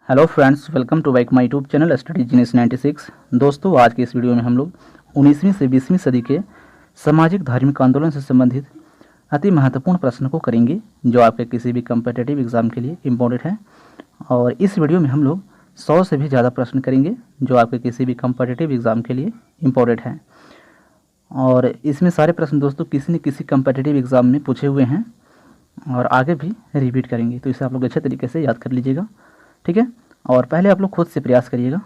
Hello friends, welcome to back my YouTube channel study genius 96। दोस्तों, आज के इस वीडियो में हम लोग 19वीं से 20वीं सदी के सामाजिक धार्मिक आंदोलन से संबंधित अति महत्वपूर्ण प्रश्न को करेंगे जो आपके किसी भी कम्पिटिटिव एग्जाम के लिए इम्पोर्टेंट है। और इस वीडियो में हम लोग 100 से भी ज़्यादा प्रश्न करेंगे जो आपके किसी भी कम्पिटिटिव एग्जाम के लिए इम्पोर्टेंट हैं। और इसमें सारे प्रश्न दोस्तों किसी न किसी कम्पिटिटिव एग्ज़ाम में पूछे हुए हैं और आगे भी रिपीट करेंगे, तो इसे आप लोग अच्छे तरीके से याद कर लीजिएगा, ठीक है। और पहले आप लोग खुद से प्रयास करिएगा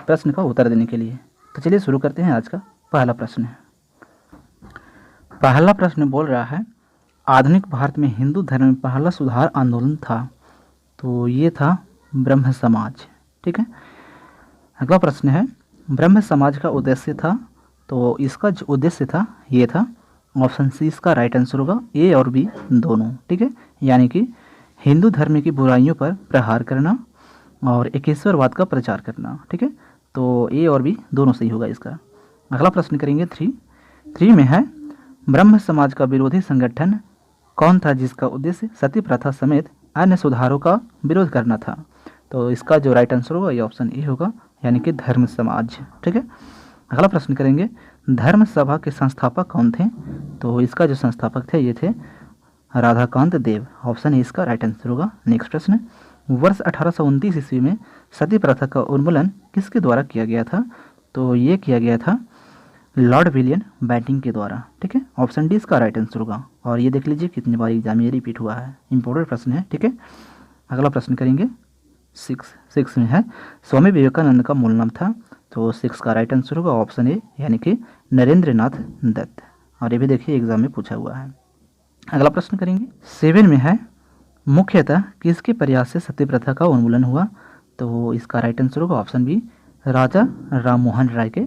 प्रश्न का उत्तर देने के लिए। तो चलिए शुरू करते हैं। आज का पहला प्रश्न है। पहला प्रश्न बोल रहा है, आधुनिक भारत में हिंदू धर्म में पहला सुधार आंदोलन था, तो ये था ब्रह्म समाज, ठीक है। अगला प्रश्न है, ब्रह्म समाज का उद्देश्य था, तो इसका जो उद्देश्य था ये था ऑप्शन सी इसका राइट आंसर होगा, ए और बी दोनों, ठीक है। यानी कि हिंदू धर्म की बुराइयों पर प्रहार करना और एकेश्वरवाद का प्रचार करना, ठीक है। तो ए और बी दोनों सही होगा इसका। अगला प्रश्न करेंगे 3 में है, ब्रह्म समाज का विरोधी संगठन कौन था जिसका उद्देश्य सती प्रथा समेत अन्य सुधारों का विरोध करना था, तो इसका जो राइट आंसर होगा ये ऑप्शन ए होगा, यानी कि धर्म समाज, ठीक है। अगला प्रश्न करेंगे, धर्म सभा के संस्थापक कौन थे, तो इसका जो संस्थापक थे ये थे राधाकांत देव, ऑप्शन ए इसका राइट आंसर होगा। नेक्स्ट प्रश्न, वर्ष 1829 ईस्वी में सती प्रथा का उन्मूलन किसके द्वारा किया गया था, तो ये किया गया था लॉर्ड विलियम बेंटिंक के द्वारा, ठीक है। ऑप्शन डी इसका राइट आंसर होगा। और ये देख लीजिए कितनी बार एग्जाम में रिपीट हुआ है, इंपॉर्टेंट प्रश्न है, ठीक है। अगला प्रश्न करेंगे 6 में है, स्वामी विवेकानंद का मूल नाम था, तो 6 का राइट आंसर होगा ऑप्शन ए, यानी कि नरेंद्र नाथ दत्त। और ये भी देखिए एग्जाम में पूछा हुआ है। अगला प्रश्न करेंगे 7 में है, मुख्यतः किसके प्रयास से सती प्रथा का उन्मूलन हुआ, तो इसका राइट आंसर होगा ऑप्शन बी, राजा राम मोहन राय के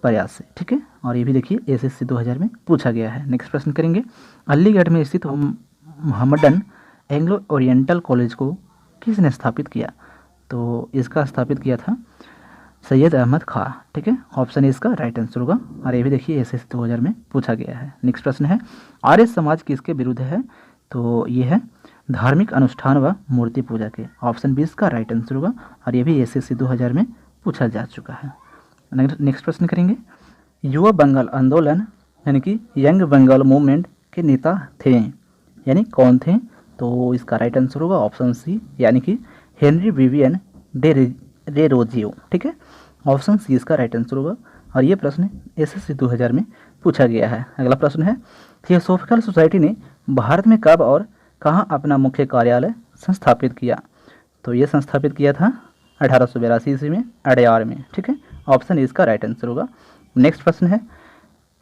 प्रयास से, ठीक है। और ये भी देखिए एसएससी 2000 में पूछा गया है। नेक्स्ट प्रश्न करेंगे, अलीगढ़ में स्थित मोहम्मडन एंग्लो ओरिएंटल कॉलेज को किसने स्थापित किया, तो इसका स्थापित किया था सैयद अहमद खां, ठीक है। ऑप्शन ए इसका राइट आंसर होगा। और ये भी देखिए एसएससी 2000 में पूछा गया है। नेक्स्ट प्रश्न है, आर्य समाज किसके विरुद्ध है, तो ये है धार्मिक अनुष्ठान व मूर्ति पूजा के, ऑप्शन 20 का राइट आंसर होगा। और ये भी एसएससी 2000 में पूछा जा चुका है। नेक्स्ट प्रश्न करेंगे, युवा बंगाल आंदोलन यानी कि यंग बंगाल मूवमेंट के नेता थे, यानी कौन थे, तो इसका राइट आंसर होगा ऑप्शन सी, यानी कि हेनरी विवियन डेरोजियो, ठीक है। ऑप्शन सी इसका राइट आंसर होगा। और ये प्रश्न एसएससी 2000 में पूछा गया है। अगला प्रश्न है, थियोसॉफिकल सोसाइटी ने भारत में कब और कहाँ अपना मुख्य कार्यालय संस्थापित किया, तो ये संस्थापित किया था 1882 ईस्वी में अडयार में, ठीक है। ऑप्शन ए इसका राइट आंसर होगा। नेक्स्ट प्रश्न है,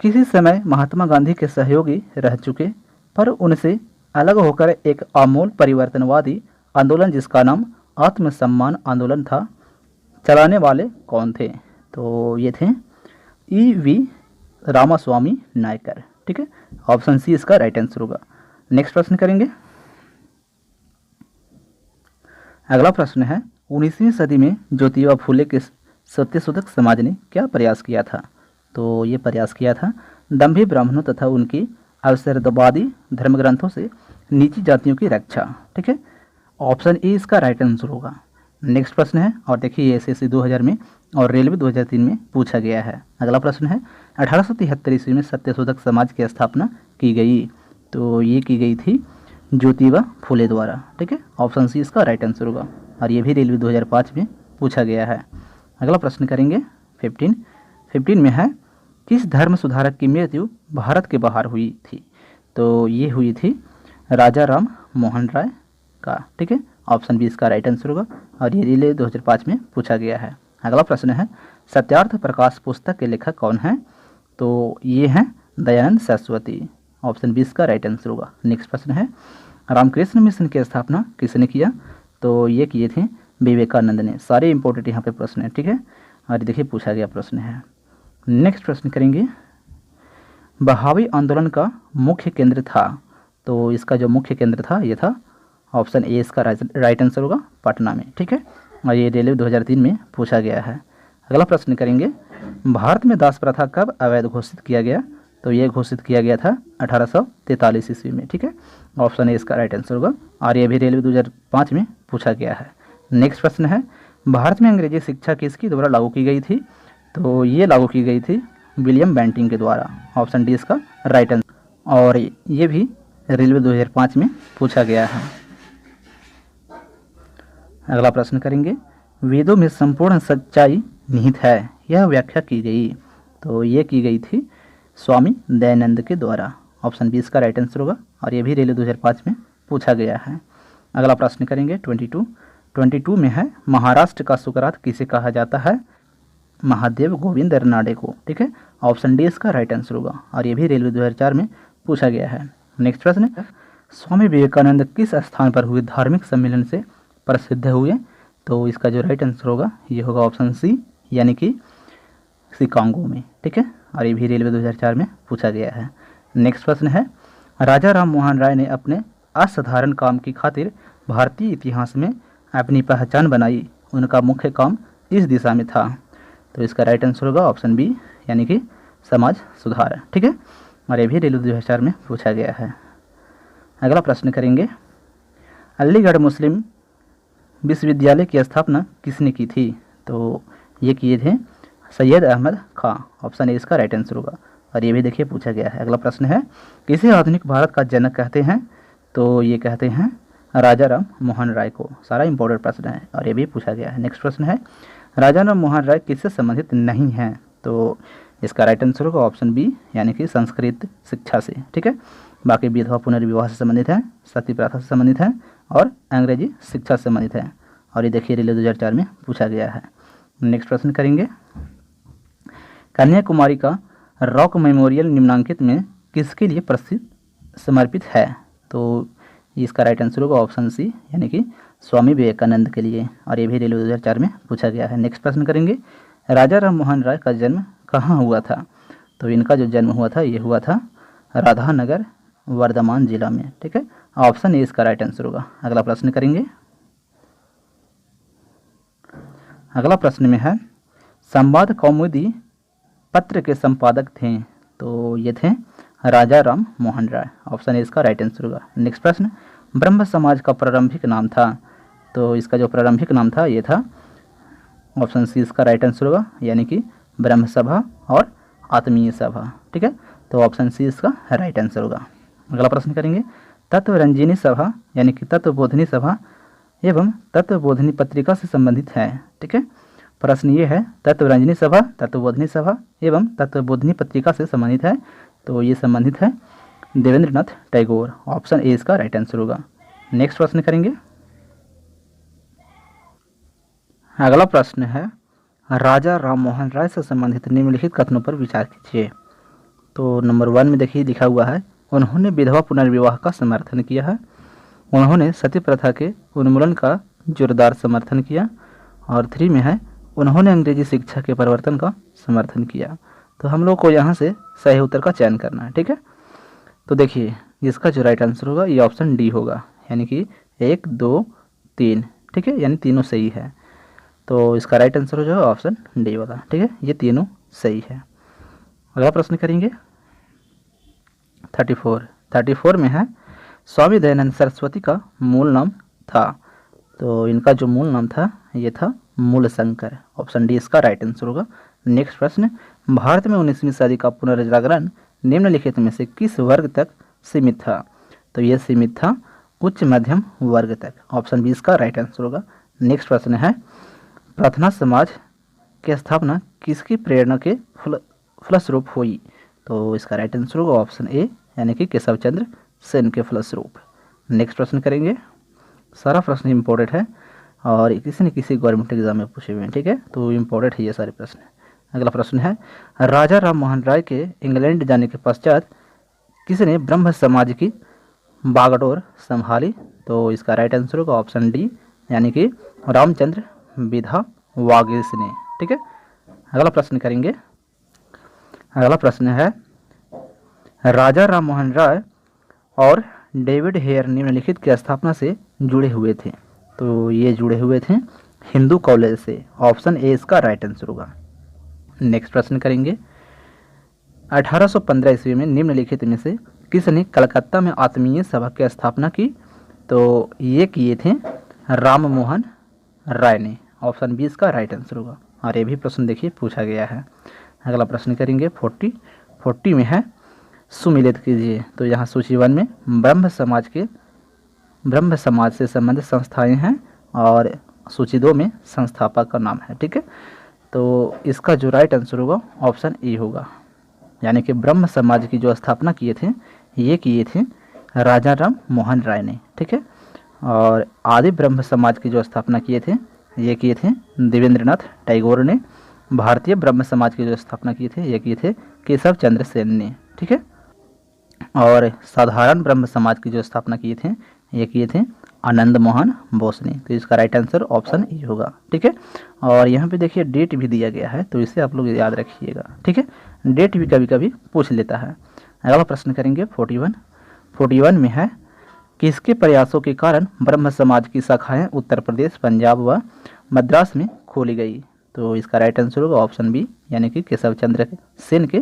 किसी समय महात्मा गांधी के सहयोगी रह चुके पर उनसे अलग होकर एक आमूल परिवर्तनवादी आंदोलन जिसका नाम आत्मसम्मान आंदोलन था, चलाने वाले कौन थे, तो ये थे ई.वी. रामास्वामी नायकर, ठीक है। ऑप्शन सी इसका राइट आंसर होगा। नेक्स्ट प्रश्न करेंगे, अगला प्रश्न है, 19वीं सदी में ज्योतिबा फुले के सत्यशोधक समाज ने क्या प्रयास किया था, तो ये प्रयास किया था दंभी ब्राह्मणों तथा उनकी अवसरवादी धर्मग्रंथों से नीची जातियों की रक्षा, ठीक है। ऑप्शन ए इसका राइट आंसर होगा। नेक्स्ट प्रश्न है, और देखिए एसएससी 2000 में और रेलवे 2003 में पूछा गया है। अगला प्रश्न है, 1873 ईस्वी में सत्यशोधक समाज की स्थापना की गई, तो ये की गई थी ज्योतिबा फुले द्वारा, ठीक है। ऑप्शन सी इसका राइट आंसर होगा। और ये भी रेलवे 2005 में पूछा गया है। अगला प्रश्न करेंगे 15 में है, किस धर्म सुधारक की मृत्यु भारत के बाहर हुई थी, तो ये हुई थी राजा राम मोहन राय का, ठीक है। ऑप्शन बी इसका राइट आंसर होगा। और ये रेलवे 2005 में पूछा गया है। अगला प्रश्न है, सत्यार्थ प्रकाश पुस्तक के लेखक कौन है, तो ये हैं दयानंद सरस्वती, ऑप्शन 20 का राइट आंसर होगा। नेक्स्ट प्रश्न है, रामकृष्ण मिशन की स्थापना किसने किया, तो ये किए थे विवेकानंद ने। सारे इंपॉर्टेंट यहाँ पे प्रश्न है, ठीक है। और देखिए पूछा गया प्रश्न है। नेक्स्ट प्रश्न करेंगे, बहावी आंदोलन का मुख्य केंद्र था, तो इसका जो मुख्य केंद्र था ये था ऑप्शन ए इसका राइट आंसर होगा, पटना में, ठीक है। और ये रेलवे 2003 में पूछा गया है। अगला प्रश्न करेंगे, भारत में दास प्रथा कब अवैध घोषित किया गया, तो ये घोषित किया गया था 1843 ईस्वी में, ठीक है। ऑप्शन ए इसका राइट आंसर होगा। और ये भी रेलवे 2005 में पूछा गया है। नेक्स्ट प्रश्न है, भारत में अंग्रेजी शिक्षा किसके द्वारा लागू की गई थी? तो ये लागू की गई थी विलियम बेंटिंग के द्वारा। ऑप्शन डी इसका राइट आंसर। और ये भी रेलवे 2005 में पूछा गया है। अगला प्रश्न करेंगे, वेदों में संपूर्ण सच्चाई निहित है, यह व्याख्या की गई? तो ये की गई थी स्वामी दयानंद के द्वारा। ऑप्शन बी इसका राइट आंसर होगा। और ये भी रेलवे 2005 में पूछा गया है। अगला प्रश्न करेंगे 22 में है, महाराष्ट्र का सुकरात किसे कहा जाता है? महादेव गोविंद रनाडे को। ठीक है, ऑप्शन डी इसका राइट आंसर होगा। और ये भी रेलवे 2004 में पूछा गया है। नेक्स्ट प्रश्न, स्वामी विवेकानंद किस स्थान पर हुए धार्मिक सम्मेलन से प्रसिद्ध हुए? तो इसका जो राइट आंसर होगा ये होगा ऑप्शन सी, यानी कि शिकागो में। ठीक है, और ये भी रेलवे 2004 में पूछा गया है। नेक्स्ट प्रश्न है, राजा राम मोहन राय ने अपने असाधारण काम की खातिर भारतीय इतिहास में अपनी पहचान बनाई, उनका मुख्य काम इस दिशा में था? तो इसका राइट आंसर होगा ऑप्शन बी, यानी कि समाज सुधार। ठीक है, और ये भी रेलवे 2004 में पूछा गया है। अगला प्रश्न करेंगे, अलीगढ़ मुस्लिम विश्वविद्यालय की स्थापना किसने की थी? तो ये किए थे सैयद अहमद खां। ऑप्शन ए इसका राइट आंसर होगा। और ये भी देखिए पूछा गया है। अगला प्रश्न है, किसे आधुनिक भारत का जनक कहते हैं? तो ये कहते हैं राजा राम मोहन राय को। सारा इंपॉर्टेंट प्रश्न है और ये भी पूछा गया है। नेक्स्ट प्रश्न है, राजा राम मोहन राय किससे संबंधित नहीं हैं? तो इसका राइट आंसर होगा ऑप्शन बी, यानी कि संस्कृत शिक्षा से। ठीक है, बाकी विधवा पुनर्विवाह से संबंधित है, सती प्रथा से संबंधित है और अंग्रेजी शिक्षा से संबंधित है। और ये देखिए रेलवे 2004 में पूछा गया है। नेक्स्ट प्रश्न करेंगे, कन्याकुमारी का रॉक मेमोरियल निम्नांकित में किसके लिए प्रसिद्ध समर्पित है? तो इसका राइट आंसर होगा ऑप्शन सी, यानी कि स्वामी विवेकानंद के लिए। और ये भी रेलवे 2004 में पूछा गया है। नेक्स्ट प्रश्न करेंगे, राजा राम मोहन राय का जन्म कहाँ हुआ था? तो इनका जो जन्म हुआ था ये हुआ था राधानगर वर्धमान जिला में। ठीक है, ऑप्शन ए इसका राइट आंसर होगा। अगला प्रश्न करेंगे, अगला प्रश्न में है, संवाद कौमुदी पत्र के संपादक थे? तो ये थे राजा राम मोहन राय। ऑप्शन ए इसका राइट आंसर होगा। नेक्स्ट प्रश्न, ब्रह्म समाज का प्रारंभिक नाम था? तो इसका जो प्रारंभिक नाम था ये था ऑप्शन सी इसका राइट आंसर होगा, यानी कि ब्रह्म सभा और आत्मीय सभा। ठीक है, तो ऑप्शन सी इसका राइट आंसर होगा। अगला प्रश्न करेंगे, तत्वरंजिनी सभा यानी कि तत्वबोधिनी सभा एवं तत्वबोधिनी पत्रिका से संबंधित है? ठीक है, प्रश्न ये है, तत्वरंजिनी सभा, तत्वबोधिनी सभा एवं तत्वबोधिनी पत्रिका से संबंधित है? तो ये संबंधित है देवेंद्रनाथ टैगोर। ऑप्शन ए इसका राइट आंसर होगा। नेक्स्ट प्रश्न करेंगे, अगला प्रश्न है, राजा राम मोहन राय से संबंधित निम्नलिखित कथनों पर विचार कीजिए। तो नंबर 1 में देखिए लिखा हुआ है, उन्होंने विधवा पुनर्विवाह का समर्थन किया है, उन्होंने सती प्रथा के उन्मूलन का जोरदार समर्थन किया, और 3 में है, उन्होंने अंग्रेजी शिक्षा के परिवर्तन का समर्थन किया। तो हम लोग को यहाँ से सही उत्तर का चयन करना है। ठीक है, तो देखिए इसका जो राइट आंसर होगा ये ऑप्शन डी होगा, यानी कि 1, 2, 3। ठीक है, यानी तीनों सही है। तो इसका राइट आंसर हो जाएगा ऑप्शन डी वाला। ठीक है, ये तीनों सही है। अगला प्रश्न करेंगे 34 में है, स्वामी दयानंद सरस्वती का मूल नाम था? तो इनका जो मूल नाम था ये था मूलशंकर। ऑप्शन डी इसका राइट आंसर होगा। नेक्स्ट प्रश्न, भारत में 19वीं सदी का पुनर्जागरण निम्नलिखित में से किस वर्ग तक सीमित था? तो ये सीमित था उच्च मध्यम वर्ग तक। ऑप्शन बी इसका राइट आंसर होगा। नेक्स्ट प्रश्न है, प्रार्थना समाज की स्थापना किसकी प्रेरणा के फलस्वरूप हुई? तो इसका राइट आंसर होगा ऑप्शन ए, यानी कि केशव चंद्र सेन के फलस्वरूप। नेक्स्ट प्रश्न करेंगे, सारा प्रश्न इंपॉर्टेंट है और किसी न किसी गवर्नमेंट एग्जाम में पूछे हुए हैं। ठीक है, तो इंपॉर्टेंट है ये सारे प्रश्न। अगला प्रश्न है, राजा राम मोहन राय के इंग्लैंड जाने के पश्चात किसने ब्रह्म समाज की बागडोर संभाली? तो इसका राइट आंसर होगा ऑप्शन डी, यानी कि रामचंद्र बिधा वागिस ने। ठीक है, अगला प्रश्न करेंगे, अगला प्रश्न है, राजा राम मोहन राय और डेविड हेयर निम्नलिखित की स्थापना से जुड़े हुए थे? तो ये जुड़े हुए थे हिंदू कॉलेज से। ऑप्शन ए इसका राइट आंसर होगा। नेक्स्ट प्रश्न करेंगे, 1815 ईस्वी में निम्नलिखित में से किसने कलकत्ता में आत्मीय सभा की स्थापना की? तो ये किए थे राम मोहन राय ने। ऑप्शन बी इसका राइट आंसर होगा। और ये भी प्रश्न देखिए पूछा गया है। अगला प्रश्न करेंगे 40 में है सुमिलित कीजिए। तो यहाँ सूची 1 में ब्रह्म समाज से संबंधित संस्थाएं हैं और सूची 2 में संस्थापक का नाम है। ठीक है, तो इसका जो राइट आंसर होगा ऑप्शन ए होगा, यानी कि ब्रह्म समाज की जो स्थापना किए थे राजा राम मोहन राय ने। ठीक है, और आदि ब्रह्म समाज की जो स्थापना किए थे देवेंद्रनाथ टैगोर ने। भारतीय ब्रह्म समाज की जो स्थापना किए थे केशव चंद्र सेन ने। ठीक है, और साधारण ब्रह्म समाज की जो स्थापना किए थे आनंद मोहन बोस ने। तो इसका राइट आंसर ऑप्शन ए होगा। ठीक है, और यहाँ पे देखिए डेट भी दिया गया है, तो इसे आप लोग याद रखिएगा। ठीक है, डेट भी कभी कभी पूछ लेता है। अगला प्रश्न करेंगे 41 में है किसके प्रयासों के कारण ब्रह्म समाज की शाखाएं उत्तर प्रदेश, पंजाब व मद्रास में खोली गई। तो इसका राइट आंसर होगा ऑप्शन बी, यानी कि केशव चंद्र सेन के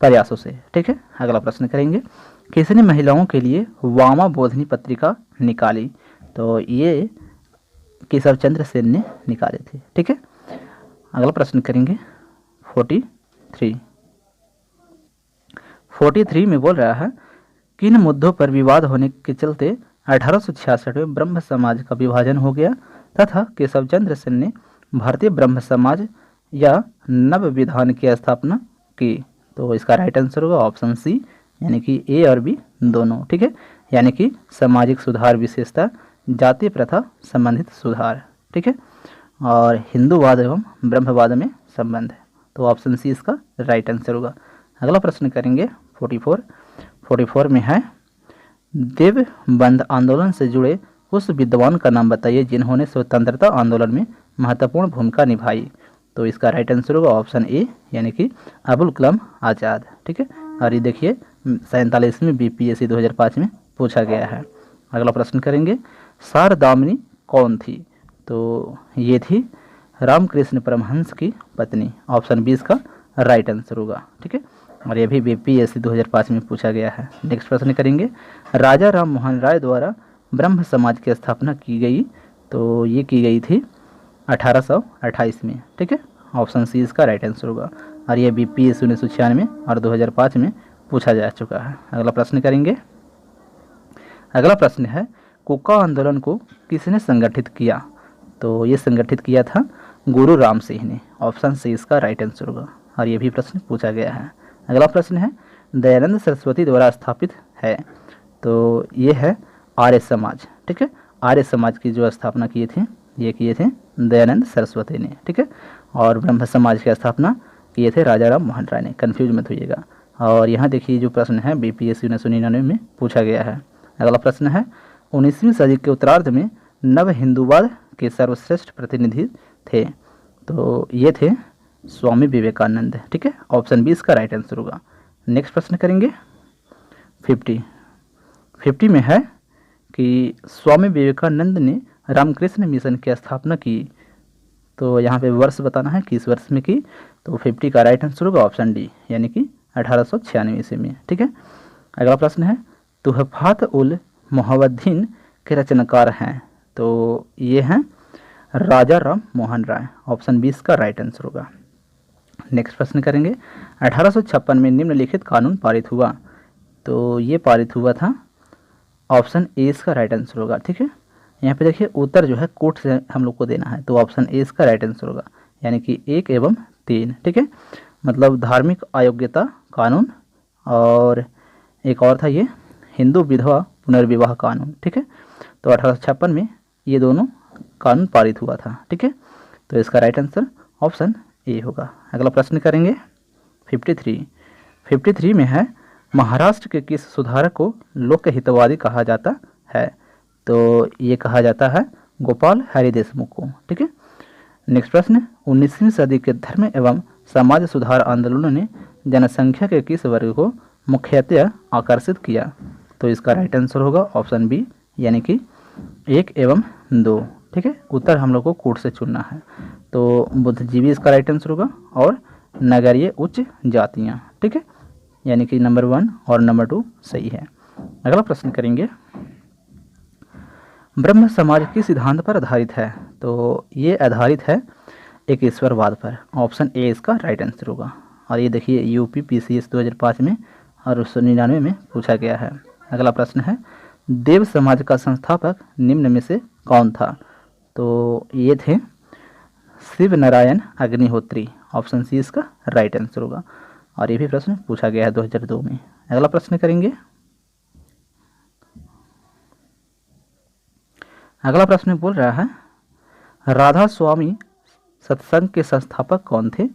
प्रयासों से। ठीक है, अगला प्रश्न करेंगे किसने महिलाओं के लिए वामा बोधिनी पत्रिका निकाली। तो ये केशव चंद्र सेन ने निकाले थे। ठीक है, अगला प्रश्न करेंगे 43 में बोल रहा है किन मुद्दों पर विवाद होने के चलते 1866 में ब्रह्म समाज का विभाजन हो गया तथा केशव चंद्र सेन ने भारतीय ब्रह्म समाज या नव विधान की स्थापना की। तो इसका राइट आंसर होगा ऑप्शन सी, यानी कि ए और बी दोनों। ठीक है, यानी कि सामाजिक सुधार विशेषता जाति प्रथा संबंधित सुधार। ठीक है, और हिंदूवाद एवं ब्रह्मवाद में संबंध है। तो ऑप्शन सी इसका राइट आंसर होगा। अगला प्रश्न करेंगे 44 में है देवबंद आंदोलन से जुड़े उस विद्वान का नाम बताइए जिन्होंने स्वतंत्रता आंदोलन में महत्वपूर्ण भूमिका निभाई। तो इसका राइट आंसर होगा ऑप्शन ए, यानी कि अबुल कलाम आज़ाद। ठीक है, और ये देखिए 47 बीपीएससी 2005 में पूछा गया है। अगला प्रश्न करेंगे शारदामणि कौन थी। तो ये थी रामकृष्ण परमहंस की पत्नी। ऑप्शन बी इसका राइट आंसर होगा। ठीक है, और ये भी बीपीएससी 2005 में पूछा गया है। नेक्स्ट प्रश्न करेंगे राजा राम मोहन राय द्वारा ब्रह्म समाज की स्थापना की गई। तो ये की गई थी 1828 में। ठीक है, ऑप्शन सी इसका राइट आंसर होगा। और ये बीपीएससी 1996 और 2005 में पूछा जा चुका है। अगला प्रश्न करेंगे। अगला प्रश्न है कुका आंदोलन को किसने संगठित किया। तो ये संगठित किया था गुरु राम सिंह ने। ऑप्शन सी इसका राइट आंसर होगा। और ये भी प्रश्न पूछा गया है। अगला प्रश्न है दयानंद सरस्वती द्वारा स्थापित है। तो ये है आर्य समाज। ठीक है, आर्य समाज की जो स्थापना किए थे दयानंद सरस्वती ने। ठीक है, और ब्रह्म समाज की स्थापना किए थे राजा राम मोहन राय ने। कन्फ्यूज मत होइएगा। और यहाँ देखिए जो प्रश्न है बीपीएससी 1999 में पूछा गया है। अगला प्रश्न है 19वीं सदी के उत्तरार्ध में नव हिंदूवाद के सर्वश्रेष्ठ प्रतिनिधि थे। तो ये थे स्वामी विवेकानंद। ठीक है, ऑप्शन बी इसका राइट आंसर होगा। नेक्स्ट प्रश्न करेंगे 50 में है कि स्वामी विवेकानंद ने रामकृष्ण मिशन की स्थापना की। तो यहाँ पे वर्ष बताना है किस वर्ष में की। तो 50 का राइट आंसर होगा ऑप्शन डी, यानी कि 1896 ईस्वी में। ठीक है, अगला प्रश्न है तुहफात उल मोहवद्दीन के रचनाकार हैं। तो ये हैं राजा राम मोहन राय। ऑप्शन बी इसका राइट आंसर होगा। नेक्स्ट प्रश्न करेंगे 1856 में निम्नलिखित कानून पारित हुआ। तो ये पारित हुआ था ऑप्शन ए इसका राइट आंसर होगा। ठीक है, यहाँ पे देखिए उत्तर जो है कोर्ट से हम लोग को देना है। तो ऑप्शन ए इसका राइट आंसर होगा, यानी कि 1 एवं 3। ठीक है, मतलब धार्मिक अयोग्यता कानून, और एक और था ये हिंदू विधवा पुनर्विवाह कानून। ठीक है, तो 1856 में ये दोनों कानून पारित हुआ था। ठीक है, तो इसका राइट आंसर ऑप्शन ए होगा। अगला प्रश्न करेंगे 53 में है महाराष्ट्र के किस सुधारक को लोकहितवादी कहा जाता है। तो ये कहा जाता है गोपाल हरि देशमुख को। ठीक है, नेक्स्ट प्रश्न 19वीं सदी के धर्म एवं समाज सुधार आंदोलनों ने जनसंख्या के किस वर्ग को मुख्यतः आकर्षित किया। तो इसका राइट आंसर होगा ऑप्शन बी, यानी कि 1 एवं 2। ठीक है, उत्तर हम लोग को कोर्ट से चुनना है। तो बुद्धिजीवी इसका राइट आंसर होगा, और नगरीय उच्च जातियाँ। ठीक है, यानी कि नंबर 1 और नंबर 2 सही है। अगला प्रश्न करेंगे ब्रह्म समाज किस सिद्धांत पर आधारित है? तो ये आधारित है एक ईश्वरवाद पर। ऑप्शन ए इसका राइट आंसर होगा। और ये देखिए यूपी पीसीएस 2005 में और 1999 में पूछा गया है। अगला प्रश्न है, देव समाज का संस्थापक निम्न में से कौन था? तो ये थे शिव नारायण अग्निहोत्री। ऑप्शन सी इसका राइट आंसर होगा। और ये भी प्रश्न पूछा गया है 2002 में। अगला प्रश्न करेंगे। अगला प्रश्न बोल रहा है, राधा स्वामी सत्संग के संस्थापक कौन थे?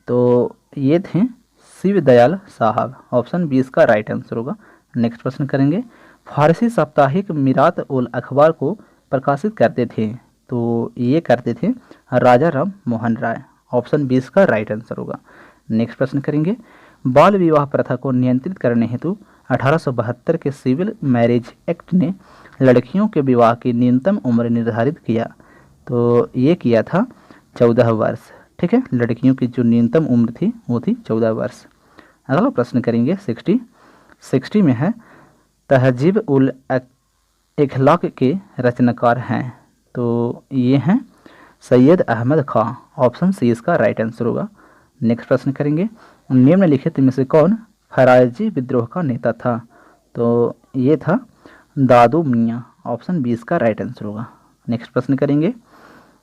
तो ये थे शिव दयाल साहब। ऑप्शन बी इसका राइट आंसर होगा। नेक्स्ट प्रश्न करेंगे, फारसी साप्ताहिक मिरात उल अखबार को प्रकाशित करते थे? तो ये करते थे राजा राम मोहन राय। ऑप्शन बी इसका राइट आंसर होगा। नेक्स्ट प्रश्न करेंगे, बाल विवाह प्रथा को नियंत्रित करने हेतु 1872 के सिविल मैरिज एक्ट ने लड़कियों के विवाह की न्यूनतम उम्र निर्धारित किया। तो ये किया था 14 वर्ष। ठीक है, लड़कियों की जो न्यूनतम उम्र थी वो थी 14 वर्ष। अगला प्रश्न करेंगे 60 में है, तहजीब उल इखलाक के रचनाकार हैं? तो ये हैं सैयद अहमद खां। ऑप्शन सी इसका राइट आंसर होगा। नेक्स्ट प्रश्न करेंगे, निम्नलिखित में से कौन फराजी विद्रोह का नेता था? तो ये था दादू मियाँ। ऑप्शन बी इसका राइट आंसर होगा। नेक्स्ट प्रश्न करेंगे,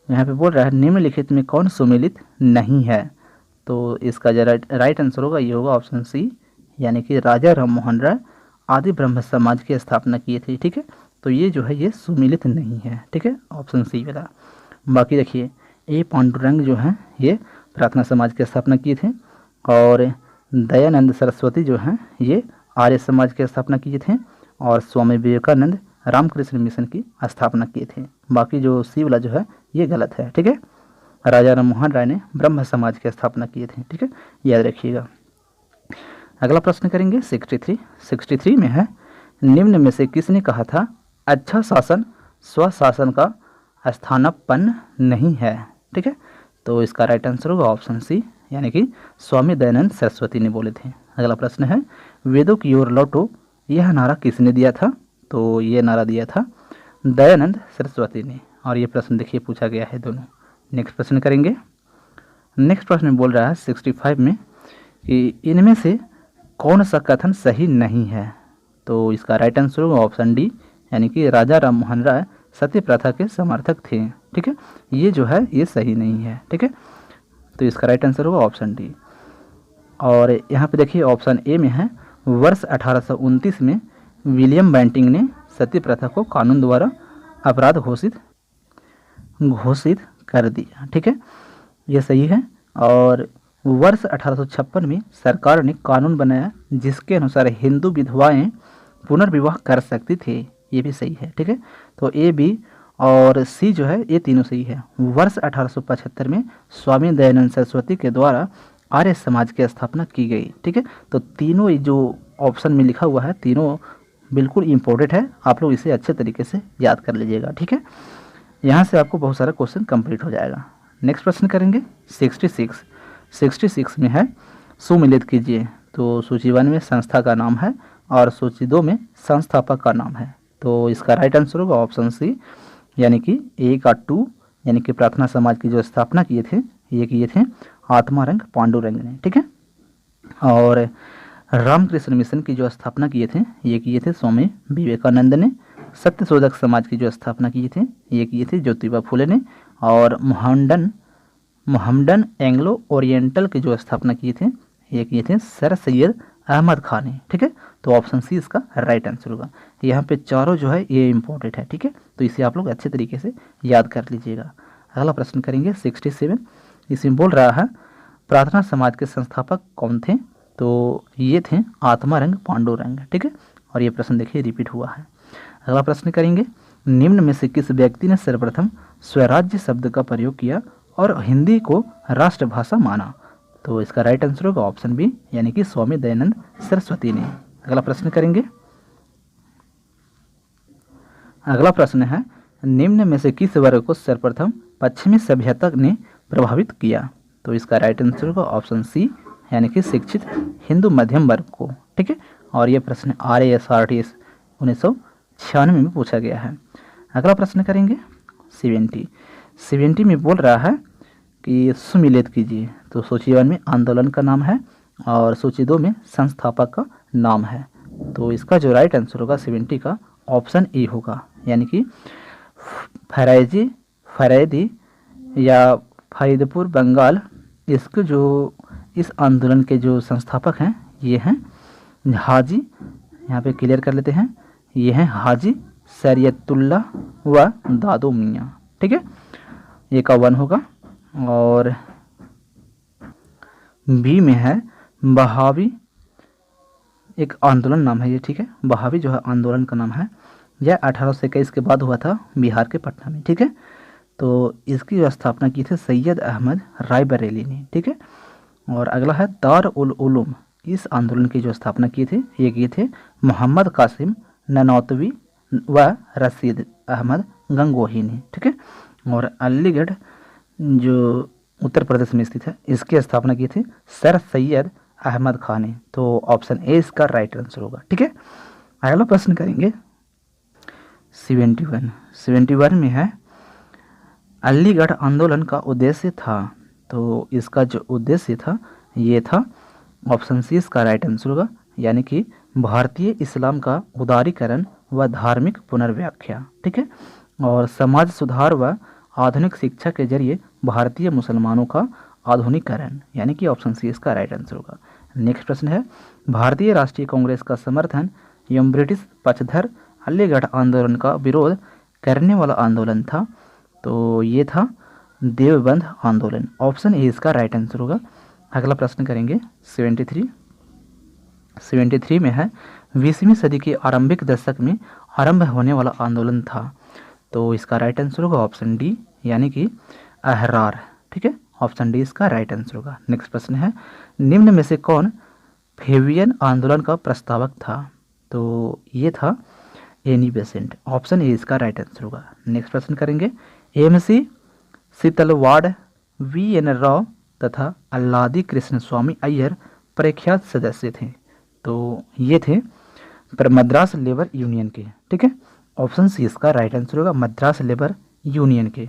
यहाँ पे बोल रहा है निम्नलिखित में कौन सुमेलित नहीं है? तो इसका जो राइट आंसर होगा ये होगा ऑप्शन सी, यानी कि राजा राम मोहन राय आदि ब्रह्म समाज की स्थापना किए थे। ठीक है, तो ये जो है ये सुमेलित नहीं है। ठीक है, ऑप्शन सी वाला। बाकी देखिए ए पांडुरंग जो है ये प्रार्थना समाज की स्थापना किए थे, और दयानंद सरस्वती जो हैं ये आर्य समाज की स्थापना किए थे, और स्वामी विवेकानंद रामकृष्ण मिशन की स्थापना किए थे। बाकी जो सी वाला जो है ये गलत है। ठीक है, राजा राम मोहन राय ने ब्रह्म समाज की स्थापना किए थे। ठीक है, याद रखिएगा। अगला प्रश्न करेंगे 63 में है, निम्न में से किसने कहा था अच्छा शासन स्वशासन का स्थानापन्न नहीं है? ठीक है, तो इसका राइट आंसर होगा ऑप्शन सी, यानी कि स्वामी दयानंद सरस्वती ने बोले थे। अगला प्रश्न है, वेदों की ओर लौटो यह नारा किसने दिया था? तो ये नारा दिया था दयानंद सरस्वती ने। और ये प्रश्न देखिए पूछा गया है दोनों। नेक्स्ट प्रश्न करेंगे। नेक्स्ट प्रश्न बोल रहा है 65 में कि इनमें से कौन सा कथन सही नहीं है? तो इसका राइट आंसर होगा ऑप्शन डी, यानी कि राजा राम मोहन राय सती प्रथा के समर्थक थे। ठीक है, ये जो है ये सही नहीं है। ठीक है, तो इसका राइट आंसर होगा ऑप्शन डी। और यहाँ पे देखिए ऑप्शन ए में है, वर्ष 1829 में विलियम बेंटिंग ने सती प्रथा को कानून द्वारा अपराध घोषित कर दिया। ठीक है, ये सही है। और वर्ष 1856 में सरकार ने कानून बनाया जिसके अनुसार हिंदू विधवाएं पुनर्विवाह कर सकती थे। ये भी सही है। ठीक है, तो ए बी और सी जो है ये तीनों सही है। वर्ष 1875 में स्वामी दयानंद सरस्वती के द्वारा आर्य समाज की स्थापना की गई। ठीक है, तो तीनों जो ऑप्शन में लिखा हुआ है तीनों बिल्कुल इम्पोर्टेंट है, आप लोग इसे अच्छे तरीके से याद कर लीजिएगा। ठीक है, यहाँ से आपको बहुत सारा क्वेश्चन कंप्लीट हो जाएगा। नेक्स्ट प्रश्न करेंगे 66 में है, सुमिलित कीजिए। तो सूची 1 में संस्था का नाम है और सूची 2 में संस्थापक का नाम है। तो इसका राइट आंसर होगा ऑप्शन सी, यानी कि ए का 2, यानी कि प्रार्थना समाज की जो स्थापना किए थे ये किए थे आत्मारंग पांडुरंग ने। ठीक है, और रामकृष्ण मिशन की जो स्थापना किए थे ये किए थे स्वामी विवेकानंद ने। सत्यशोधक समाज की जो स्थापना किए थे ये किए थे ज्योतिबा फुले ने। और मोहम्मडन एंग्लो ओरिएंटल की जो स्थापना किए थे ये किए थे सर सैयद अहमद खान ने। ठीक है, तो ऑप्शन सी इसका राइट आंसर होगा। यहाँ पे चारों जो है ये इंपॉर्टेंट है। ठीक है, तो इसे आप लोग अच्छे तरीके से याद कर लीजिएगा। अगला प्रश्न करेंगे 67, इसमें बोल रहा है प्रार्थना समाज के संस्थापक कौन थे? तो ये थे आत्मारंग पांडुरंग। ठीक है, और ये प्रश्न देखिए रिपीट हुआ है। अगला प्रश्न करेंगे, निम्न में से किस व्यक्ति ने सर्वप्रथम स्वराज्य शब्द का प्रयोग किया और हिंदी को राष्ट्रभाषा माना? तो इसका राइट आंसर होगा ऑप्शन बी, यानी कि स्वामी दयानंद सरस्वती ने। अगला प्रश्न करेंगे। अगला प्रश्न है, निम्न में से किस वर्ग को सर्वप्रथम पश्चिमी सभ्यता ने प्रभावित किया? तो इसका राइट आंसर होगा ऑप्शन सी, यानी कि शिक्षित हिंदू मध्यम वर्ग को। ठीक है, और यह प्रश्न RAS RTS 1996 में पूछा गया है। अगला प्रश्न करेंगे 70 में बोल रहा है कि सुमिलित कीजिए। तो सूची 1 में आंदोलन का नाम है और सूची 2 में संस्थापक का नाम है। तो इसका जो राइट आंसर होगा 70 का ऑप्शन ए होगा, यानी कि फरैदी या फरीदपुर बंगाल, इसके जो इस आंदोलन के जो संस्थापक हैं ये हैं हाजी, यहाँ पे क्लियर कर लेते हैं, ये हैं हाजी शरीयतुल्लाह व दादू मियाँ। ठीक है, ये का 1 होगा। और बी में है बहावी, एक आंदोलन नाम है ये। ठीक है, बहावी जो है आंदोलन का नाम है। यह 1821 के बाद हुआ था बिहार के पटना में। ठीक है, तो इसकी स्थापना की थी सैयद अहमद रायबरेली ने। ठीक है, और अगला है दार उल उलूम, इस आंदोलन की जो स्थापना की थी ये किए थे मोहम्मद कासिम ननौतवी व रशीद अहमद गंगोही ने। ठीक है, और अलीगढ़ जो उत्तर प्रदेश में स्थित है इसकी स्थापना की थी सर सैयद अहमद खान ने। तो ऑप्शन ए इसका राइट आंसर होगा। ठीक है, अगला प्रश्न करेंगे 71 में है अलीगढ़ आंदोलन का उद्देश्य था। तो इसका जो उद्देश्य था ये था ऑप्शन सी इसका राइट आंसर होगा, यानी कि भारतीय इस्लाम का उदारीकरण व धार्मिक पुनर्व्याख्या। ठीक है, और समाज सुधार व आधुनिक शिक्षा के जरिए भारतीय मुसलमानों का आधुनिकरण, यानी कि ऑप्शन सी इसका राइट आंसर होगा। नेक्स्ट प्रश्न है भारतीय राष्ट्रीय कांग्रेस का समर्थन एवं ब्रिटिश पक्षधर अलीगढ़ आंदोलन का विरोध करने वाला आंदोलन था। तो ये था देवबंद आंदोलन। ऑप्शन ए इसका राइट आंसर होगा। अगला प्रश्न करेंगे 73 में है 20वीं सदी के आरंभिक दशक में आरंभ होने वाला आंदोलन था। तो इसका राइट आंसर होगा ऑप्शन डी, यानी कि अहरार। ठीक है, ऑप्शन डी इसका राइट आंसर होगा। नेक्स्ट प्रश्न है निम्न में से कौन फेबियन आंदोलन का प्रस्तावक था। तो ये था एनी बेसेंट। ऑप्शन ए इसका राइट आंसर होगा। नेक्स्ट प्रश्न करेंगे MC Setalvad, V N Rao तथा अल्लादी कृष्ण स्वामी अय्यर प्रख्यात सदस्य थे। तो ये थे मद्रास लेबर यूनियन के। ठीक है, ऑप्शन सी इसका राइट आंसर होगा, मद्रास लेबर यूनियन के।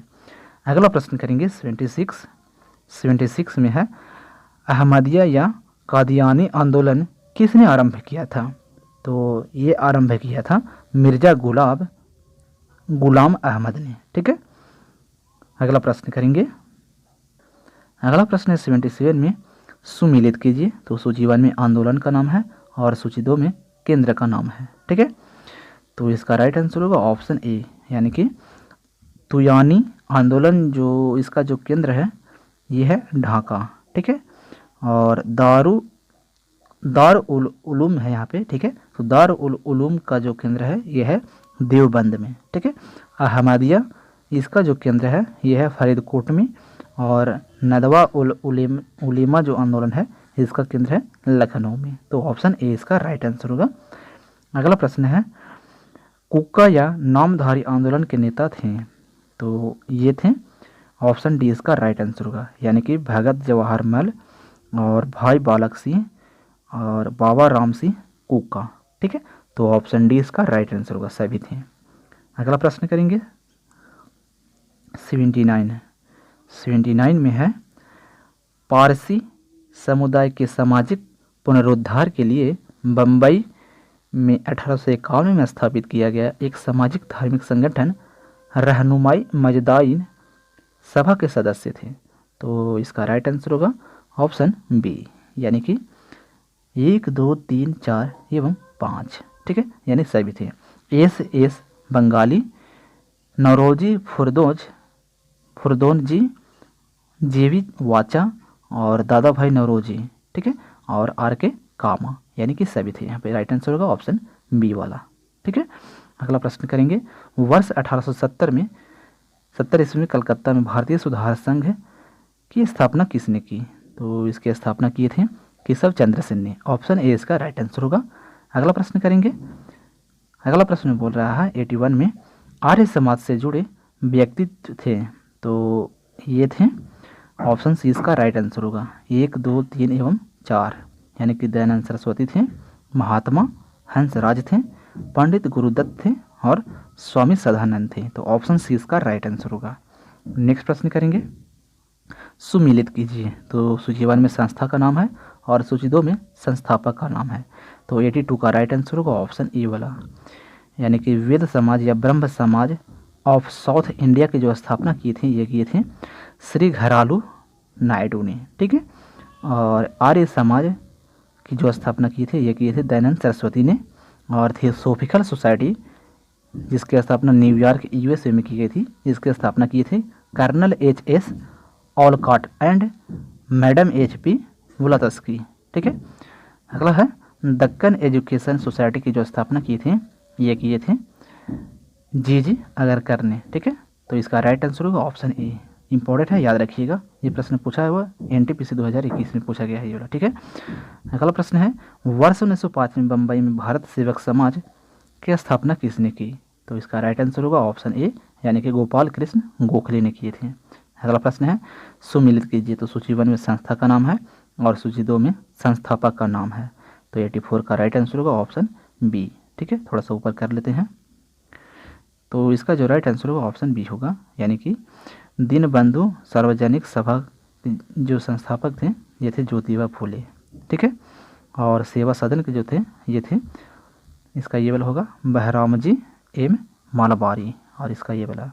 अगला प्रश्न करेंगे 76 में है अहमदिया या कादियानी आंदोलन किसने आरंभ किया था। तो ये आरंभ किया था मिर्जा गुलाम अहमद ने। ठीक है, अगला प्रश्न करेंगे, अगला प्रश्न है 77 में सुमिलित कीजिए। तो सूची 1 में आंदोलन का नाम है और सूची 2 में केंद्र का नाम है। ठीक है, तो इसका राइट आंसर होगा ऑप्शन ए, यानी कि तुयानी आंदोलन जो इसका जो केंद्र है ये है ढाका। ठीक है, और दार उल उलूम है यहाँ पे। ठीक है, तो दार उल उलूम का जो केंद्र है ये है देवबंद में। ठीक है, अहमदिया इसका जो केंद्र है ये है फरीदकोट में, और नदवा उल उलेमा जो आंदोलन है इसका केंद्र है लखनऊ में। तो ऑप्शन ए इसका राइट आंसर होगा। अगला प्रश्न है कुक्का या नामधारी आंदोलन के नेता थे। तो ये थे ऑप्शन डी इसका राइट आंसर होगा, यानी कि भगत जवाहर मल और भाई बालक सिंह और बाबा राम सिंह कुक्का। ठीक है, तो ऑप्शन डी इसका राइट आंसर होगा, सभी थे। अगला प्रश्न करेंगे 79 में है पारसी समुदाय के सामाजिक पुनरुद्धार के लिए बम्बई में 1851 में स्थापित किया गया एक सामाजिक धार्मिक संगठन रहनुमाई मजदाइन सभा के सदस्य थे। तो इसका राइट आंसर होगा ऑप्शन बी, यानी कि 1, 2, 3, 4 एवं 5। ठीक है, यानी सभी थे। एस बंगाली, नौरोजी फुरदोन जी, जेवी वाचा और दादा भाई नौरोजी। ठीक है, और आर के कामा, यानी कि सभी थे। यहाँ पे राइट आंसर होगा ऑप्शन बी वाला। ठीक है, अगला प्रश्न करेंगे वर्ष 1870 में 70 ईस्वी में कलकत्ता में भारतीय सुधार संघ की स्थापना किसने की। तो इसकी स्थापना किए थे केशव चंद्र सेन ने। ऑप्शन ए इसका राइट आंसर होगा। अगला प्रश्न करेंगे, अगला प्रश्न बोल रहा है 81 में आर्य समाज से जुड़े व्यक्तित्व थे। तो ये थे ऑप्शन सी इसका राइट आंसर होगा 1, 2, 3 एवं 4, यानी कि दयानंद सरस्वती थे, महात्मा हंसराज थे, पंडित गुरुदत्त थे और स्वामी सदानंद थे। तो ऑप्शन सी इसका राइट आंसर होगा। नेक्स्ट प्रश्न करेंगे, सुमिलित कीजिए। तो सूची 1 में संस्था का नाम है और सूची 2 में संस्थापक का नाम है। तो 82 का राइट आंसर होगा ऑप्शन ए वाला, यानी कि वेद समाज या ब्रह्म समाज ऑफ साउथ इंडिया की जो स्थापना की थी ये किए थे श्री घरालू नायडू ने, ठीक है। और आर्य समाज की जो स्थापना की थी ये किए थे दयानंद सरस्वती ने। और थियोसॉफिकल सोसाइटी जिसकी स्थापना न्यूयॉर्क यूएसए में की गई थी, जिसकी स्थापना किए थे colonel H S. Olcott and madam H P. Blavatsky, ठीक है। अगला है दक्कन एजुकेशन सोसाइटी की जो स्थापना की थी ये किए थे जी अगरकर ने, ठीक है। तो इसका राइट आंसर होगा ऑप्शन ए। इंपॉर्टेंट है, याद रखिएगा, ये प्रश्न पूछा है हुआ एनटीपीसी 2021 में पूछा गया है ये वाला, ठीक है। अगला प्रश्न है, वर्ष 1905 में बम्बई में भारत सेवक समाज की स्थापना किसने की? तो इसका राइट आंसर होगा ऑप्शन ए, यानी कि गोपाल कृष्ण गोखले ने किए थे। अगला प्रश्न है, सुमिलित कीजिए। तो सूची 1 में संस्था का नाम है और सूची 2 में संस्थापक का नाम है। तो 84 का राइट आंसर होगा ऑप्शन बी, ठीक है। थोड़ा सा ऊपर कर लेते हैं, तो इसका जो राइट आंसर होगा ऑप्शन बी होगा, यानी कि दीनबंधु सार्वजनिक सभा जो संस्थापक थे ये थे ज्योतिबा फूले, ठीक है। और सेवा सदन के जो थे ये थे, इसका ये वाला होगा बहरामजी एम मालाबारी, और इसका ये वाला।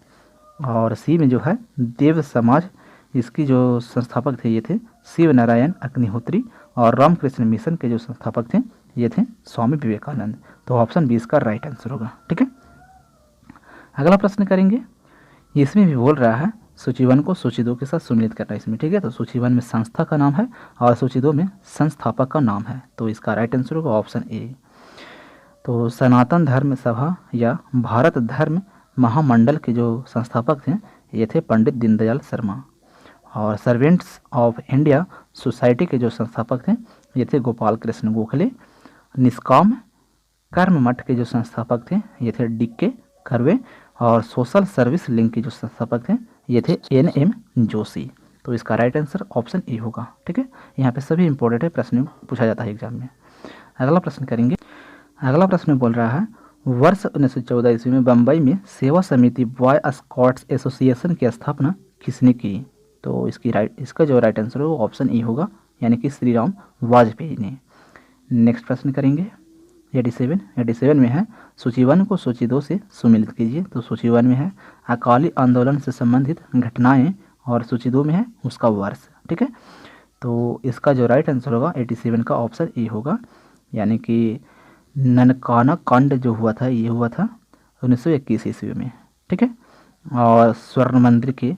और सी में जो है देव समाज, इसकी जो संस्थापक थे ये थे शिव नारायण अग्निहोत्री। और रामकृष्ण मिशन के जो संस्थापक थे ये थे स्वामी विवेकानंद। तो ऑप्शन बी इसका राइट आंसर होगा, ठीक है। अगला प्रश्न करेंगे, इसमें भी बोल रहा है सूची 1 को सूची 2 के साथ सुमिलित करना है इसमें, ठीक है। तो सूची 1 में संस्था का नाम है और सूची 2 में संस्थापक का नाम है। तो इसका राइट आंसर होगा ऑप्शन ए। तो सनातन धर्म सभा या भारत धर्म महामंडल के जो संस्थापक थे ये थे पंडित दीनदयाल शर्मा। और सर्वेंट्स ऑफ इंडिया सोसाइटी के जो संस्थापक थे ये थे गोपाल कृष्ण गोखले। निष्काम कर्म मठ के जो संस्थापक थे ये थे डी.के. कर्वे। और सोशल सर्विस लिंक के जो संस्थापक थे ये थे N.M. जोशी। तो इसका राइट आंसर ऑप्शन ए होगा, ठीक है। यहाँ पे सभी इंपॉर्टेंट है, प्रश्न पूछा जाता है एग्जाम में। अगला प्रश्न करेंगे, अगला प्रश्न बोल रहा है, वर्ष 1914 ईस्वी में बम्बई में सेवा समिति बॉय स्काउट्स एसोसिएशन की स्थापना किसने की? तो इसका जो राइट आंसर है वो ऑप्शन ई होगा, यानी कि श्री राम वाजपेयी ने। नेक्स्ट प्रश्न करेंगे 87 में है, सूची 1 को सूची 2 से सुमिलित कीजिए। तो सूची 1 में है अकाली आंदोलन से संबंधित घटनाएं और सूची 2 में है उसका वर्ष, ठीक है। तो इसका जो राइट आंसर होगा 87 का ऑप्शन ए होगा, यानी कि ननकाना कांड जो हुआ था ये हुआ था 1921 ईस्वी में, ठीक है। और स्वर्ण मंदिर के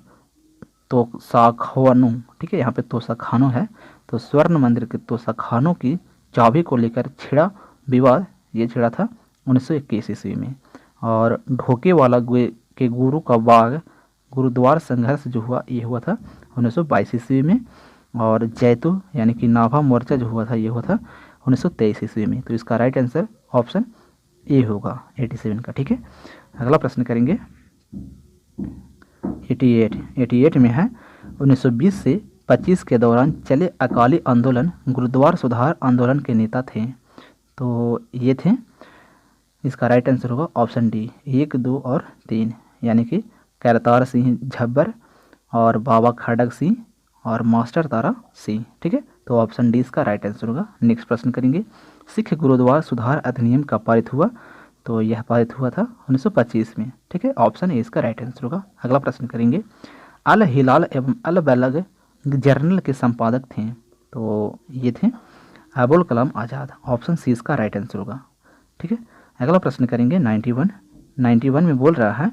तोशाखानों, ठीक है, यहाँ पे तोशाखानों है, तो स्वर्ण मंदिर के तोशाखानों की चाबी को लेकर छिड़ा विवाद ये छिड़ा था 1921 ईस्वी में। और ढोके वाला के गुरु का बाग गुरुद्वार संघर्ष जो हुआ ये हुआ था 1922 ईस्वी में। और जैतू यानी कि नाभा मोर्चा जो हुआ था ये हुआ था 1923 ईस्वी में। तो इसका राइट आंसर ऑप्शन ए होगा 87 का, ठीक है। अगला प्रश्न करेंगे 88 में है, 1920 से 25 के दौरान चले अकाली आंदोलन गुरुद्वार सुधार आंदोलन के नेता थे। तो ये थे, इसका राइट आंसर होगा ऑप्शन डी 1, 2 और 3, यानी कि करतार सिंह झब्बर और बाबा खड़ग सिंह और मास्टर तारा सिंह, ठीक है। तो ऑप्शन डी इसका राइट आंसर होगा। नेक्स्ट प्रश्न करेंगे, सिख गुरुद्वारा सुधार अधिनियम कब पारित हुआ? तो यह पारित हुआ था 1925 में, ठीक है। ऑप्शन ए इसका राइट आंसर होगा। अगला प्रश्न करेंगे, अल हिलाल एवं अल बलग जर्नल के संपादक थे। तो ये थे अबुल कलाम आज़ाद। ऑप्शन सी इसका राइट आंसर होगा, ठीक है। अगला प्रश्न करेंगे 91 में बोल रहा है,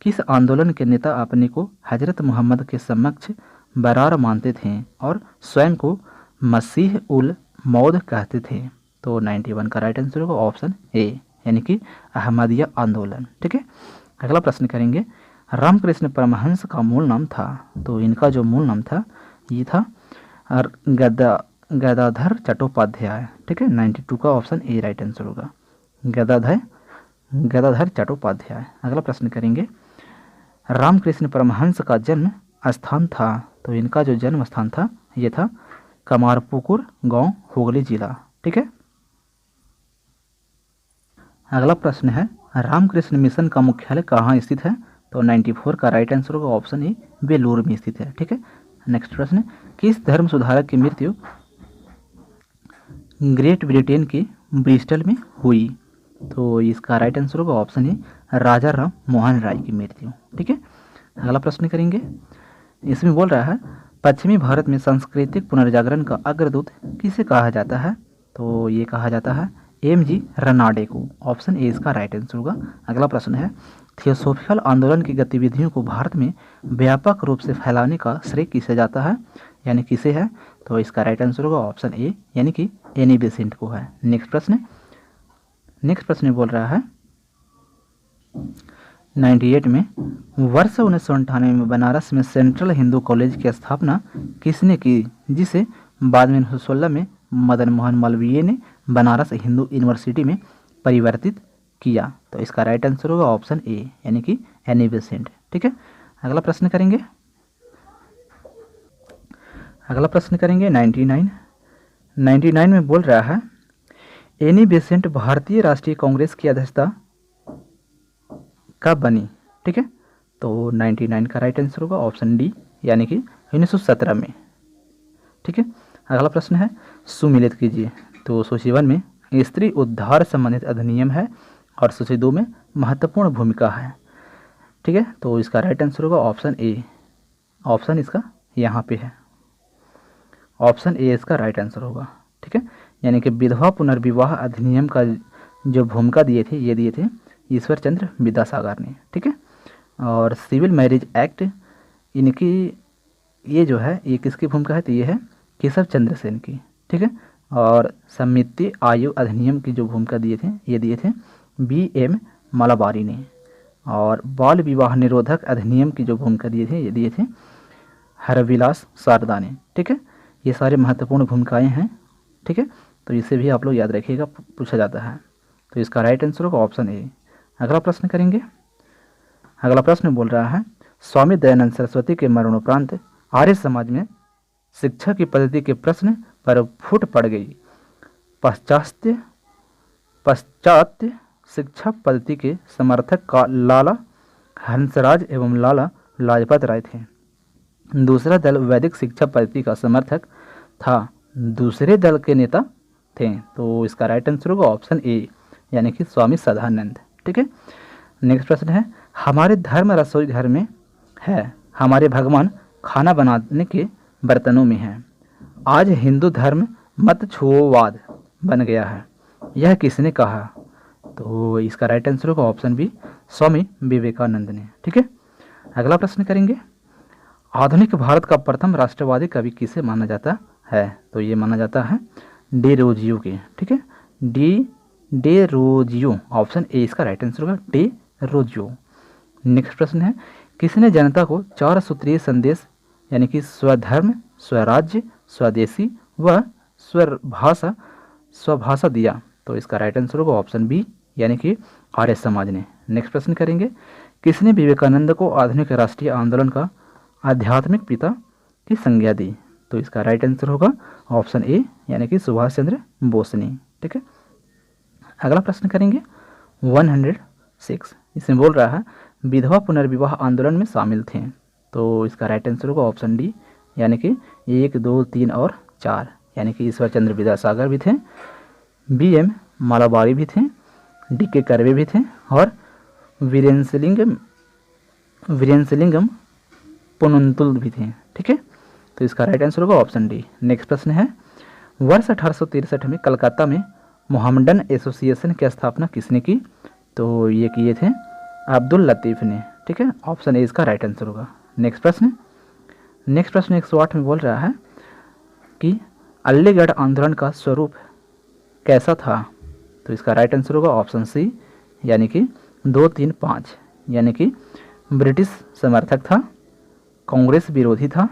किस आंदोलन के नेता अपने को हजरत मोहम्मद के समक्ष बरार मानते थे और स्वयं को मसीह उल मौद कहते थे? तो 91 का राइट आंसर होगा ऑप्शन ए, यानी कि अहमदिया आंदोलन, ठीक है। अगला प्रश्न करेंगे, रामकृष्ण परमहंस का मूल नाम था। तो इनका जो मूल नाम था ये था गदाधर चट्टोपाध्याय, ठीक है। 92 का ऑप्शन ए राइट आंसर होगा, गदाधर चट्टोपाध्याय। अगला प्रश्न करेंगे, रामकृष्ण परमहंस का जन्म स्थान था। तो इनका जो जन्म स्थान था ये था कमारपुकुर गांव, हुगली जिला, ठीक है। अगला प्रश्न है, रामकृष्ण मिशन का मुख्यालय कहाँ स्थित है? तो 94 का राइट आंसर होगा ऑप्शन ए बेलूर में स्थित है। ठीक है, नेक्स्ट प्रश्न है, किस धर्म सुधारक की मृत्यु ग्रेट ब्रिटेन के ब्रिस्टल में हुई? तो इसका राइट आंसर होगा ऑप्शन ए राजा राम मोहन राय की मृत्यु। ठीक है, अगला प्रश्न करेंगे। इसमें बोल रहा है पश्चिमी भारत में सांस्कृतिक पुनर्जागरण का अग्रदूत किसे कहा जाता है? तो ये कहा जाता है एम.जी. रनाडे को। ऑप्शन ए इसका राइट आंसर होगा। अगला प्रश्न है थियोसॉफिकल आंदोलन की गतिविधियों को भारत में व्यापक रूप से फैलाने का श्रेय किसे जाता है, यानी किसे है? तो इसका राइट आंसर होगा ऑप्शन ए यानी कि एनी बेसेंट को है। नेक्स्ट प्रश्न बोल रहा है 98 में वर्ष 1998 में बनारस में सेंट्रल हिंदू कॉलेज की स्थापना किसने की, जिसे बाद में 1916 में मदन मोहन मालवीय ने बनारस हिंदू यूनिवर्सिटी में परिवर्तित किया? तो इसका राइट आंसर होगा ऑप्शन ए यानी कि एनी बेसेंट। ठीक है, अगला प्रश्न करेंगे 99 में बोल रहा है एनी बेसेंट भारतीय राष्ट्रीय कांग्रेस की अध्यक्षता कब बनी? ठीक है, तो 99 का राइट आंसर होगा ऑप्शन डी यानी कि 1917 में। ठीक है, अगला प्रश्न है सुमिलित कीजिए। तो सूची 1 में स्त्री उद्धार संबंधित अधिनियम है और सूची 2 में महत्वपूर्ण भूमिका है। ठीक है, तो इसका राइट आंसर होगा ऑप्शन ए। ऑप्शन इसका यहाँ पे है, ऑप्शन ए इसका राइट आंसर होगा। ठीक है, यानी कि विधवा पुनर्विवाह अधिनियम का जो भूमिका दिए थे ईश्वर चंद्र विद्यासागर ने। ठीक है, और सिविल मैरिज एक्ट इनकी ये जो है ये किसकी भूमिका है? तो ये है केशव चंद्र सेन की। ठीक है, और समिति आयोग अधिनियम की जो भूमिका दिए थे B.M. मालाबारी ने। और बाल विवाह निरोधक अधिनियम की जो भूमिका दिए थे हरविलास शारदा ने। ठीक है, ये सारे महत्वपूर्ण भूमिकाएं हैं। ठीक है, तो इसे भी आप लोग याद रखिएगा, पूछा जाता है। तो इसका राइट आंसर होगा ऑप्शन ए। अगला प्रश्न करेंगे। अगला प्रश्न बोल रहा है स्वामी दयानंद सरस्वती के मरणोपरांत आर्य समाज में शिक्षा की पद्धति के प्रश्न पर फूट पड़ गई। पाश्चात्य शिक्षा पद्धति के समर्थक का लाला हंसराज एवं लाला लाजपत राय थे। दूसरा दल वैदिक शिक्षा पद्धति का समर्थक था, दूसरे दल के नेता थे। तो इसका राइट आंसर होगा ऑप्शन ए यानी कि स्वामी सदानंद। ठीक है, नेक्स्ट प्रश्न है हमारे धर्म रसोई घर में है, हमारे भगवान खाना बनाने के बर्तनों में है। आज हिंदू धर्म मत छुओवाद बन गया है, यह किसने कहा? तो इसका राइट आंसर होगा ऑप्शन बी स्वामी विवेकानंद ने। ठीक है, अगला प्रश्न करेंगे आधुनिक भारत का प्रथम राष्ट्रवादी कवि किसे माना जाता है? तो ये माना जाता है डे रोजियो के। ठीक है, डे रोजियो, ऑप्शन ए इसका राइट आंसर होगा डे रोजियो। नेक्स्ट प्रश्न है किसने जनता को 4 सूत्रीय संदेश यानी कि स्वधर्म, स्वराज्य, स्वदेशी व स्वभाषा दिया? तो इसका राइट आंसर होगा ऑप्शन बी यानी कि आर्य समाज ने। नेक्स्ट प्रश्न करेंगे किसने विवेकानंद को आधुनिक राष्ट्रीय आंदोलन का आध्यात्मिक पिता की संज्ञा दी? तो इसका राइट आंसर होगा ऑप्शन ए यानी कि सुभाष चंद्र बोस ने। ठीक है, अगला प्रश्न करेंगे 106। इसमें बोल रहा है विधवा पुनर्विवाह आंदोलन में शामिल थे। तो इसका राइट आंसर होगा ऑप्शन डी यानी कि 1, 2, 3 और 4 यानी कि ईश्वर चंद्र विद्यासागर भी थे, B.M. मालाबारी भी थे, D.K. कर्वे भी थे और वीरेंसलिंगम पुनंतुल भी थे। ठीक है, तो इसका राइट आंसर होगा ऑप्शन डी। नेक्स्ट प्रश्न है वर्ष 1863 में कलकत्ता में मोहम्मडन एसोसिएशन की स्थापना किसने की? तो ये किए थे अब्दुल लतीफ़ ने। ठीक है, ऑप्शन ए इसका राइट आंसर होगा। नेक्स्ट प्रश्न 108 में बोल रहा है कि अलीगढ़ आंदोलन का स्वरूप कैसा था? तो इसका राइट आंसर होगा ऑप्शन सी यानी कि 2, 3, 5 यानी कि ब्रिटिश समर्थक था, कांग्रेस विरोधी था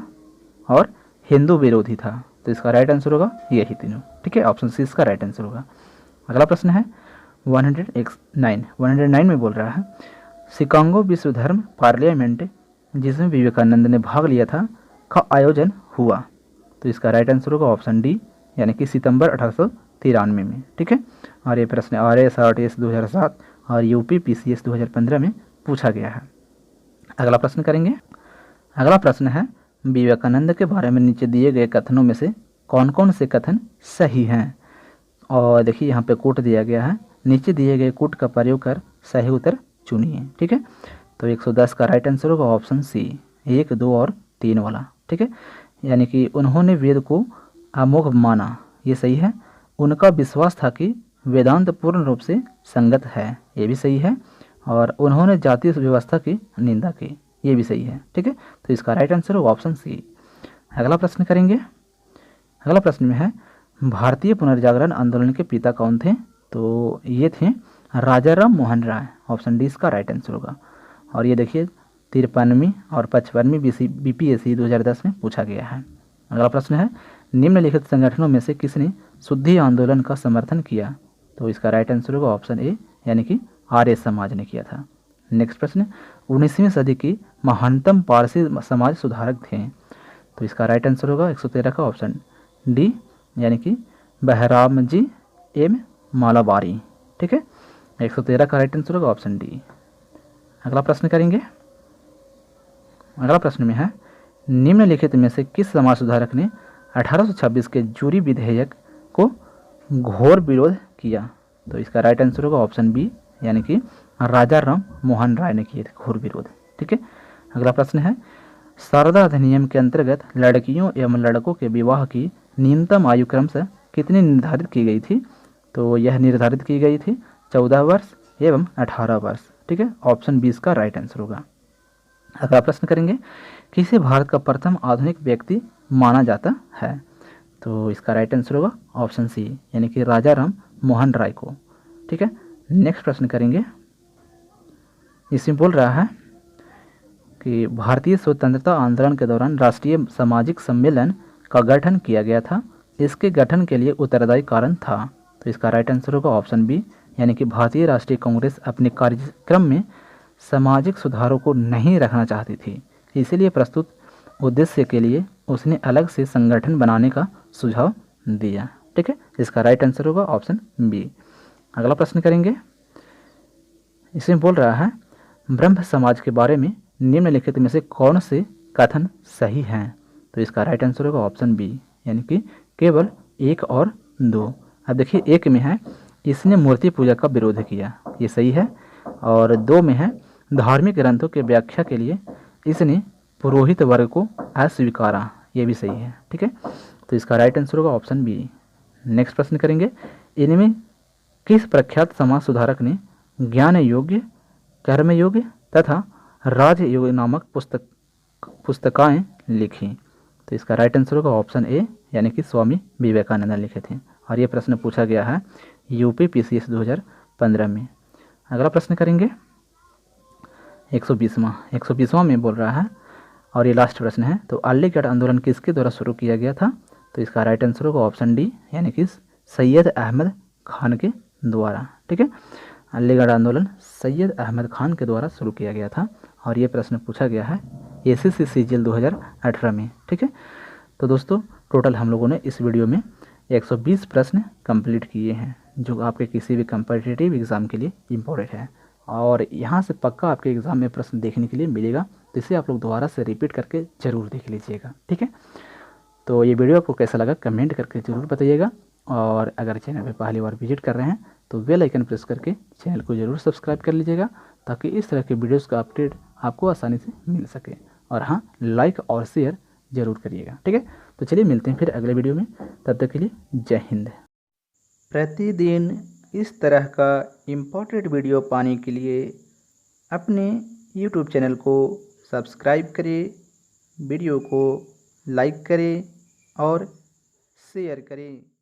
और हिंदू विरोधी था। तो इसका राइट आंसर होगा यही तीनों। ठीक है, ऑप्शन सी इसका राइट आंसर होगा। अगला प्रश्न है 109 में बोल रहा है शिकागो विश्व धर्म पार्लियामेंट जिसमें विवेकानंद ने भाग लिया था का आयोजन हुआ? तो इसका राइट आंसर होगा ऑप्शन डी यानी कि सितंबर 1893 में। ठीक है, और ये प्रश्न RS 2007 और यूपी पीसीएस 2015 में पूछा गया है। अगला प्रश्न करेंगे। अगला प्रश्न है, विवेकानंद के बारे में नीचे दिए गए कथनों में से कौन कौन से कथन सही हैं। और देखिए यहाँ पे कोट दिया गया है, नीचे दिए गए कोट का प्रयोग कर सही उत्तर चुनिए। ठीक है, तो 110 का राइट आंसर होगा ऑप्शन सी, 1, 2 और 3 वाला। ठीक है, यानी कि उन्होंने वेद को अमोघ माना, ये सही है। उनका विश्वास था कि वेदांत पूर्ण रूप से संगत है, ये भी सही है। और उन्होंने जातीय व्यवस्था की निंदा की, ये भी सही है। ठीक है, तो इसका राइट आंसर होगा ऑप्शन सी। अगला प्रश्न करेंगे। अगला प्रश्न में है, भारतीय पुनर्जागरण आंदोलन के पिता कौन थे। तो ये थे राजा राम मोहन राय, ऑप्शन डी इसका राइट आंसर होगा। और ये देखिए 53वीं और 55वीं बीपीएससी 2010 में पूछा गया है। अगला प्रश्न है, निम्नलिखित संगठनों में से किसने शुद्धि आंदोलन का समर्थन किया। तो इसका राइट आंसर होगा ऑप्शन ए, यानी कि आर्य समाज ने किया था। नेक्स्ट प्रश्न, 19वीं सदी की महानतम पारसी समाज सुधारक थे। तो इसका राइट आंसर होगा 113 का ऑप्शन डी, यानी कि बहराम जी एम मालाबारी। ठीक है, 113 का राइट आंसर होगा ऑप्शन डी। अगला प्रश्न करेंगे। अगला प्रश्न में है, निम्नलिखित में से किस समाज सुधारक ने 1826 के जूरी विधेयक को घोर विरोध किया। तो इसका राइट आंसर होगा ऑप्शन बी, यानी कि राजा राम मोहन राय ने किए थे घोर विरोध। ठीक है, अगला प्रश्न है, शारदा अधिनियम के अंतर्गत लड़कियों एवं लड़कों के विवाह की न्यूनतम आयु क्रमशः कितनी निर्धारित की गई थी। तो यह निर्धारित की गई थी 14 वर्ष एवं 18 वर्ष। ठीक है, ऑप्शन 20 का राइट आंसर होगा। अगला प्रश्न करेंगे, किसे भारत का प्रथम आधुनिक व्यक्ति माना जाता है। तो इसका राइट आंसर होगा ऑप्शन सी, यानी कि राजा राम मोहन राय को। ठीक है, नेक्स्ट प्रश्न करेंगे। इसमें बोल रहा है कि भारतीय स्वतंत्रता आंदोलन के दौरान राष्ट्रीय सामाजिक सम्मेलन का गठन किया गया था, इसके गठन के लिए उत्तरदायी कारण था। तो इसका राइट आंसर होगा ऑप्शन बी, यानी कि भारतीय राष्ट्रीय कांग्रेस अपने कार्यक्रम में सामाजिक सुधारों को नहीं रखना चाहती थी, इसीलिए प्रस्तुत उद्देश्य के लिए उसने अलग से संगठन बनाने का सुझाव दिया। ठीक है, इसका राइट आंसर होगा ऑप्शन बी। अगला प्रश्न करेंगे। इसमें बोल रहा है, ब्रह्म समाज के बारे में निम्नलिखित में से कौन से कथन सही हैं। तो इसका राइट आंसर होगा ऑप्शन बी, यानी कि केवल 1 और 2। अब देखिए 1 में है, इसने मूर्ति पूजा का विरोध किया, ये सही है। और 2 में है, धार्मिक ग्रंथों के व्याख्या के लिए इसने पुरोहित वर्ग को अस्वीकारा, ये भी सही है। ठीक है, तो इसका राइट आंसर होगा ऑप्शन बी। नेक्स्ट प्रश्न करेंगे, इनमें किस प्रख्यात समाज सुधारक ने ज्ञान योग्य, कर्म योग्य तथा राजयोग नामक पुस्तकाएं लिखी। तो इसका राइट आंसर होगा ऑप्शन ए, यानी कि स्वामी विवेकानंद लिखे थे। और ये प्रश्न पूछा गया है यूपी पीसीएस 2015 में। अगला प्रश्न करेंगे 120वां में बोल रहा है, और ये लास्ट प्रश्न है, तो अलीगढ़ आंदोलन किसके द्वारा शुरू किया गया था। तो इसका राइट आंसर होगा ऑप्शन डी, यानी कि सैयद अहमद खान के द्वारा। ठीक है, अलीगढ़ आंदोलन सैयद अहमद खान के द्वारा शुरू किया गया था। और ये प्रश्न पूछा गया है एसएससी सीजीएल 2018 में। ठीक है, तो दोस्तों टोटल हम लोगों ने इस वीडियो में 120 प्रश्न कंप्लीट किए हैं, जो आपके किसी भी कम्पिटिटिव एग्ज़ाम के लिए इम्पोर्टेंट है। और यहाँ से पक्का आपके एग्ज़ाम में प्रश्न देखने के लिए मिलेगा, तो इसे आप लोग दोबारा से रिपीट करके ज़रूर देख लीजिएगा। ठीक है, तो ये वीडियो आपको कैसा लगा कमेंट करके ज़रूर बताइएगा। और अगर चैनल पर पहली बार विजिट कर रहे हैं तो बेल आइकन प्रेस करके चैनल को ज़रूर सब्सक्राइब कर लीजिएगा, ताकि इस तरह के वीडियोस का अपडेट आपको आसानी से मिल सके। और हाँ, लाइक और शेयर ज़रूर करिएगा। ठीक है, तो चलिए मिलते हैं फिर अगले वीडियो में, तब तक के लिए जय हिंद। प्रतिदिन इस तरह का इम्पोर्टेंट वीडियो पाने के लिए अपने YouTube चैनल को सब्सक्राइब करें, वीडियो को लाइक करें और शेयर करें।